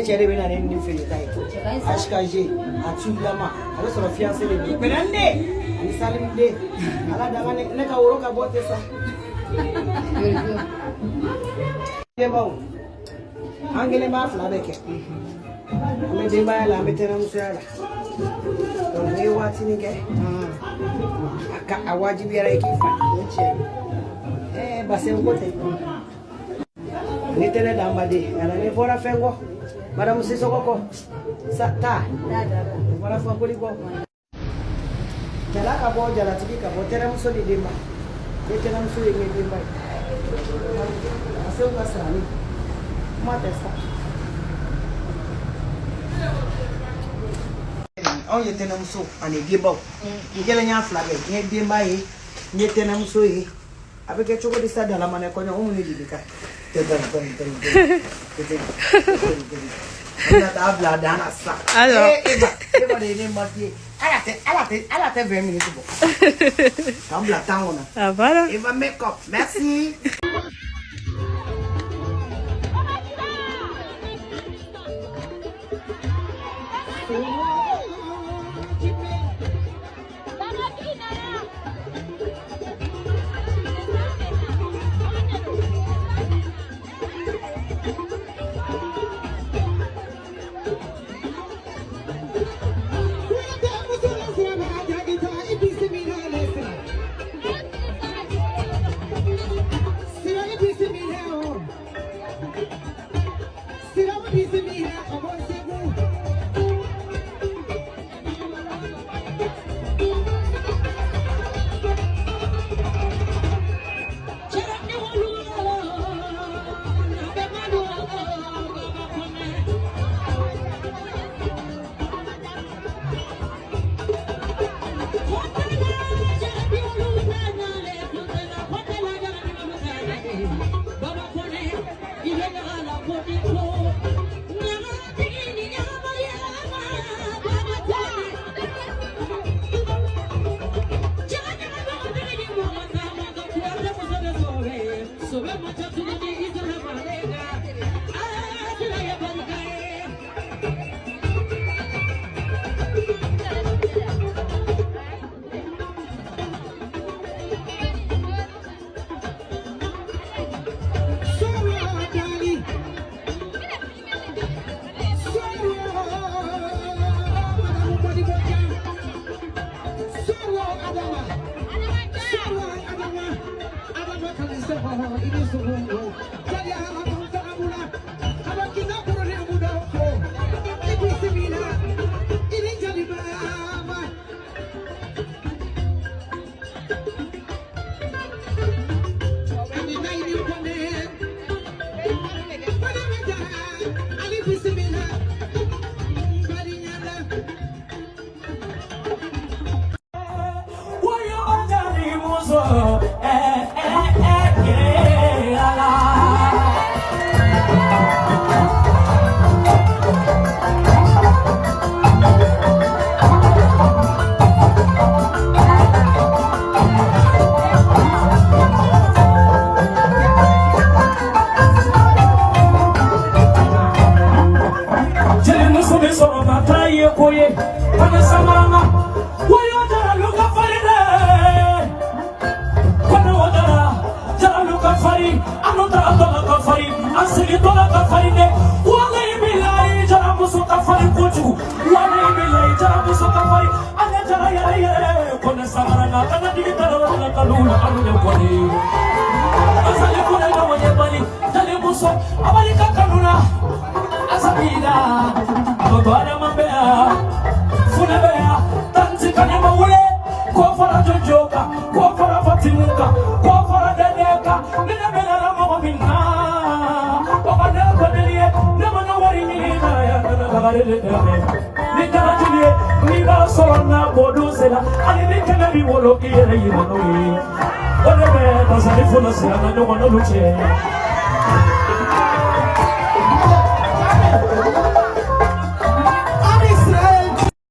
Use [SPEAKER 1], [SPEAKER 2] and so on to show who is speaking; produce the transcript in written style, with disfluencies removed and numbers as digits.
[SPEAKER 1] chere bena ne ni fili tai ashkaje atulama ala so fiancé le benande ni salim de ala daga ne ka woro ka bote sa ye bawo angele ma fla beke me de ba la metena musala don ne wati ni ke aka awajibi ara ikifa base ngote ni tene dambade ana ne fora fengo madam sisokoko sata fora fa koliko jala ka bo jala tiki ka bo tere muso di dimba tere muso ngi dimba aso kasani mate sa on ye tene muso ani dimba ngela nya flabe ngi dimba yi ngi tene muso yi avec choco di stade la mane konya umuni dibika on a habla dana sa eba de ne mati ala te 20 minutes bon comme la temps on a
[SPEAKER 2] ah voilà
[SPEAKER 1] Eva make up merci
[SPEAKER 3] What